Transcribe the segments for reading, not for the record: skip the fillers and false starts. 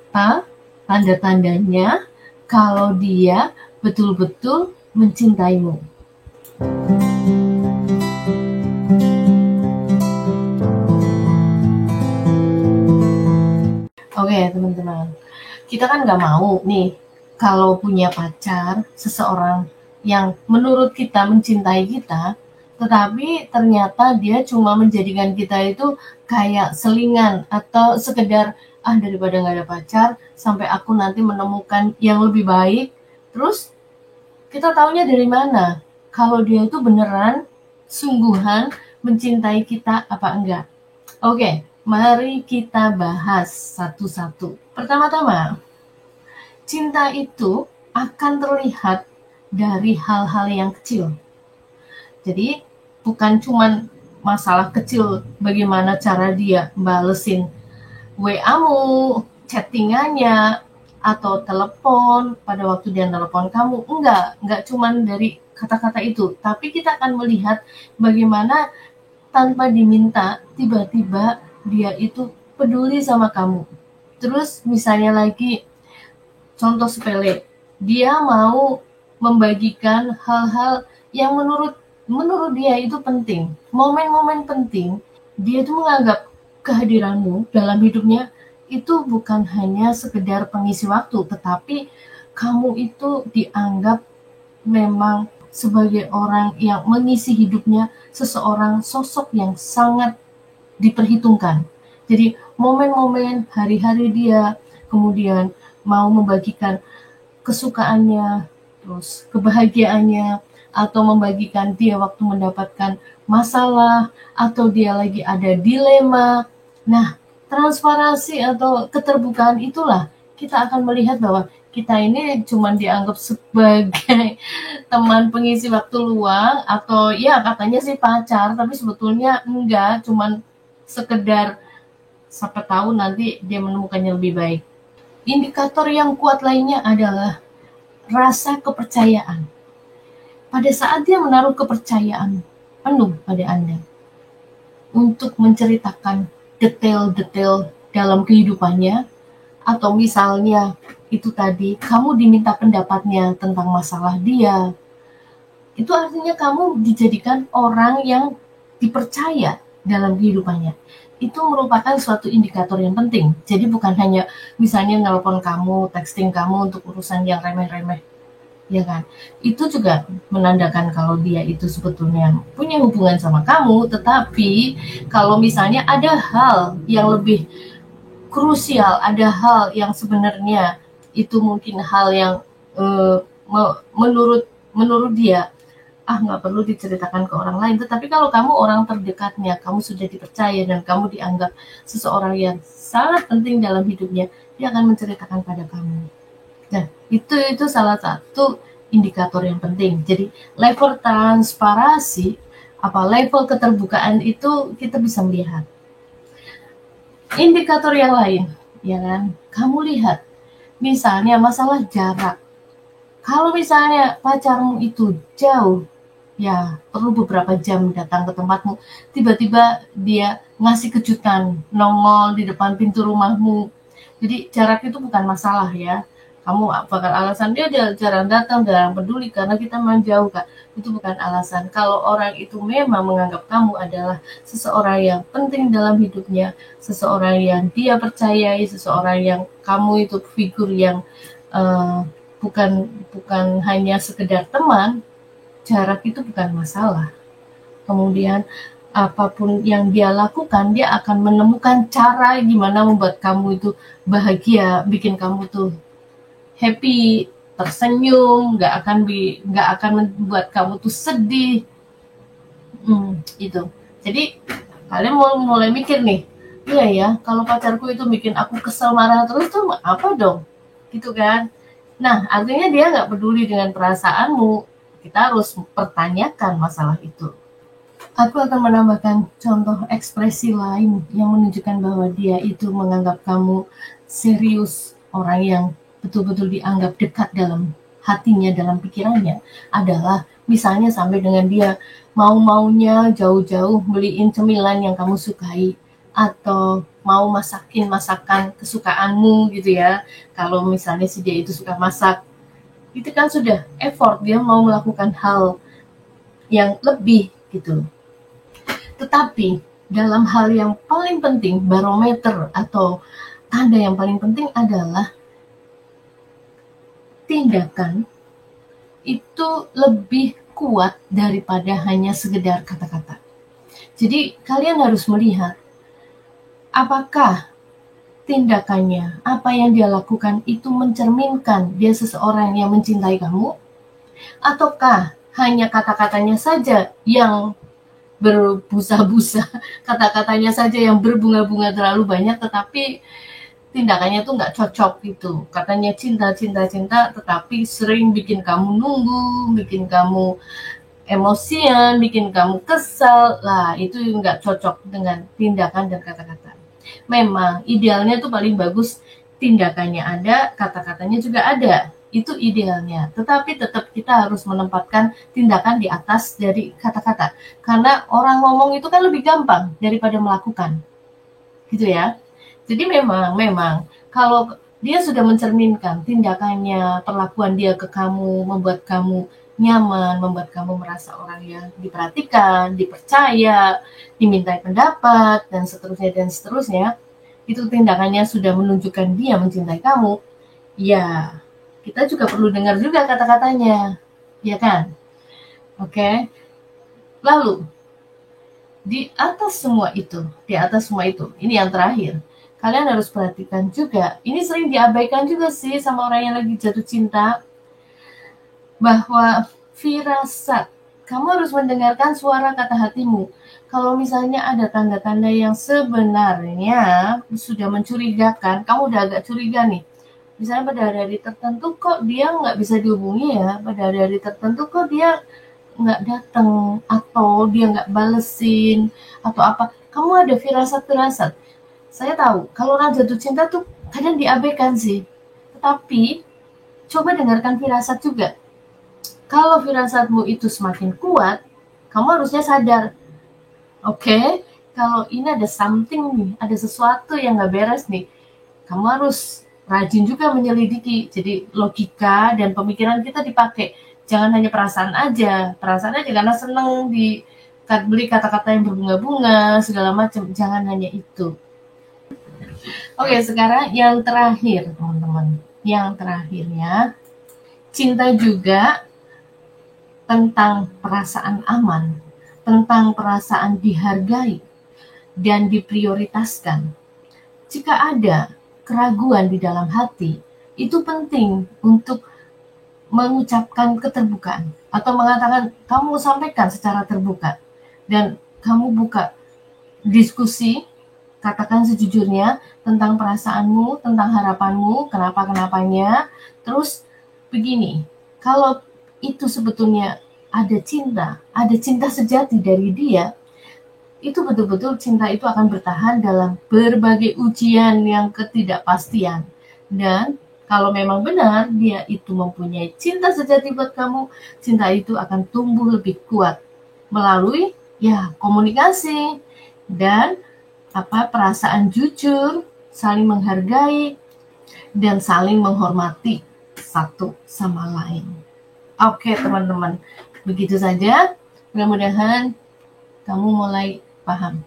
Apa tanda-tandanya kalau dia betul-betul mencintaimu? Oke, teman-teman. Kita kan nggak mau nih kalau punya pacar, seseorang yang menurut kita mencintai kita, tetapi ternyata dia cuma menjadikan kita itu kayak selingan atau sekedar daripada nggak ada pacar sampai aku nanti menemukan yang lebih baik. Terus kita taunya dari mana? Kalau dia itu beneran sungguhan mencintai kita apa enggak? Oke, mari kita bahas satu-satu. Pertama-tama, cinta itu akan terlihat dari hal-hal yang kecil. Jadi bukan cuman masalah kecil bagaimana cara dia balesin WA-mu, chattingannya, atau telepon pada waktu dia telepon kamu. Enggak cuman dari kata-kata itu, tapi kita akan melihat bagaimana tanpa diminta tiba-tiba dia itu peduli sama kamu. Terus misalnya lagi contoh sepele, dia mau membagikan hal-hal yang menurut dia itu penting, momen-momen penting. Dia itu menganggap kehadiranmu dalam hidupnya itu bukan hanya sekedar pengisi waktu, tetapi kamu itu dianggap memang sebagai orang yang mengisi hidupnya, seseorang sosok yang sangat diperhitungkan. Jadi momen-momen hari-hari dia, kemudian mau membagikan kesukaannya, terus kebahagiaannya, atau membagikan dia waktu mendapatkan masalah, atau dia lagi ada dilema. Nah, transparansi atau keterbukaan itulah kita akan melihat bahwa kita ini cuma dianggap sebagai teman pengisi waktu luang, atau ya katanya sih pacar, tapi sebetulnya enggak, cuman sekedar siapa tahu nanti dia menemukannya lebih baik. Indikator yang kuat lainnya adalah rasa kepercayaan. Pada saat dia menaruh kepercayaan penuh pada Anda untuk menceritakan detail-detail dalam kehidupannya, atau misalnya itu tadi kamu diminta pendapatnya tentang masalah dia, itu artinya kamu dijadikan orang yang dipercaya dalam kehidupannya. Itu merupakan suatu indikator yang penting. Jadi bukan hanya misalnya nelpon kamu, texting kamu untuk urusan yang remeh-remeh, ya kan? Itu juga menandakan kalau dia itu sebetulnya punya hubungan sama kamu, tetapi kalau misalnya ada hal yang lebih krusial, ada hal yang sebenarnya itu mungkin hal yang menurut dia nggak perlu diceritakan ke orang lain. Tetapi kalau kamu orang terdekatnya, kamu sudah dipercaya dan kamu dianggap seseorang yang sangat penting dalam hidupnya, dia akan menceritakan pada kamu. Nah, itu salah satu indikator yang penting. Jadi level transparansi, level keterbukaan itu kita bisa melihat. Indikator yang lain, ya kan? Kamu lihat, misalnya masalah jarak. Kalau misalnya pacarmu itu jauh, ya perlu beberapa jam datang ke tempatmu, tiba-tiba dia ngasih kejutan, nongol di depan pintu rumahmu. Jadi jarak itu bukan masalah ya. Kamu bakal alasan dia jarang datang, jarang peduli karena kita memang jauh, Kak. Itu bukan alasan. Kalau orang itu memang menganggap kamu adalah seseorang yang penting dalam hidupnya, seseorang yang dia percayai, seseorang yang kamu itu figur yang uh, bukan hanya sekedar teman, jarak itu bukan masalah. Kemudian apapun yang dia lakukan, dia akan menemukan cara gimana membuat kamu itu bahagia, bikin kamu tuh happy, tersenyum, nggak akan membuat kamu tuh sedih. Itu. Jadi kalian mau mulai mikir nih, iya ya, kalau pacarku itu bikin aku kesel marah terus tuh apa dong? Gitu kan? Nah, artinya dia nggak peduli dengan perasaanmu. Kita harus pertanyakan masalah itu. Aku akan menambahkan contoh ekspresi lain yang menunjukkan bahwa dia itu menganggap kamu serius, orang yang betul-betul dianggap dekat dalam hatinya, dalam pikirannya, adalah misalnya sampai dengan dia mau-maunya jauh-jauh beliin cemilan yang kamu sukai, atau mau masakin masakan kesukaanmu gitu ya. Kalau misalnya si dia itu suka masak, itu kan sudah effort, dia mau melakukan hal yang lebih gitu. Tetapi dalam hal yang paling penting, barometer atau tanda yang paling penting adalah tindakan itu lebih kuat daripada hanya sekedar kata-kata. Jadi kalian harus melihat apakah tindakannya, apa yang dia lakukan itu mencerminkan dia seseorang yang mencintai kamu, ataukah hanya kata-katanya saja yang berbusa-busa, kata-katanya saja yang berbunga-bunga terlalu banyak, tetapi tindakannya tuh nggak cocok gitu. Katanya cinta, cinta, cinta, tetapi sering bikin kamu nunggu, bikin kamu emosian, bikin kamu kesal. Lah, itu nggak cocok dengan tindakan dan kata-kata. Memang idealnya tuh paling bagus tindakannya ada, kata-katanya juga ada. Itu idealnya. Tetapi tetap kita harus menempatkan tindakan di atas dari kata-kata. Karena orang ngomong itu kan lebih gampang daripada melakukan. Gitu ya. Jadi memang kalau dia sudah mencerminkan tindakannya, perlakuan dia ke kamu membuat kamu nyaman, membuat kamu merasa orang yang diperhatikan, dipercaya, dimintai pendapat, dan seterusnya, itu tindakannya sudah menunjukkan dia mencintai kamu, ya kita juga perlu dengar juga kata-katanya, ya kan? Oke. Lalu, di atas semua itu, ini yang terakhir, kalian harus perhatikan juga, ini sering diabaikan juga sih sama orang yang lagi jatuh cinta, bahwa firasat, kamu harus mendengarkan suara kata hatimu. Kalau misalnya ada tanda-tanda yang sebenarnya sudah mencurigakan, kamu udah agak curiga nih, misalnya pada hari tertentu kok dia nggak bisa dihubungi ya, pada hari tertentu kok dia nggak datang, atau dia nggak balesin, atau apa, kamu ada firasat-firasat. Saya tahu, kalau orang jatuh cinta tuh kadang diabaikan sih, tetapi coba dengarkan firasat juga. Kalau firasatmu itu semakin kuat, kamu harusnya sadar, oke, kalau ini ada something nih, ada sesuatu yang nggak beres nih, kamu harus rajin juga menyelidiki. Jadi logika dan pemikiran kita dipakai. Jangan hanya perasaan aja karena seneng beli kata-kata yang berbunga-bunga, segala macam. Jangan hanya itu. Oke, sekarang yang terakhir, teman-teman. Yang terakhirnya, cinta juga tentang perasaan aman, tentang perasaan dihargai dan diprioritaskan. Jika ada keraguan di dalam hati, itu penting untuk mengucapkan keterbukaan atau mengatakan, kamu sampaikan secara terbuka dan kamu buka diskusi, katakan sejujurnya tentang perasaanmu, tentang harapanmu, kenapa-kenapanya. Terus begini, kalau itu sebetulnya ada cinta sejati dari dia, itu betul-betul cinta itu akan bertahan dalam berbagai ujian yang ketidakpastian. Dan kalau memang benar dia itu mempunyai cinta sejati buat kamu, cinta itu akan tumbuh lebih kuat melalui ya komunikasi dan perasaan jujur, saling menghargai dan saling menghormati satu sama lain. Oke, teman-teman, begitu saja. Mudah-mudahan kamu mulai paham.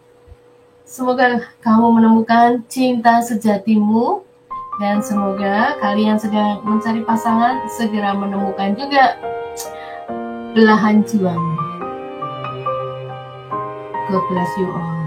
Semoga kamu menemukan cinta sejatimu, dan semoga kalian sedang mencari pasangan segera menemukan juga belahan jiwamu. God bless you all.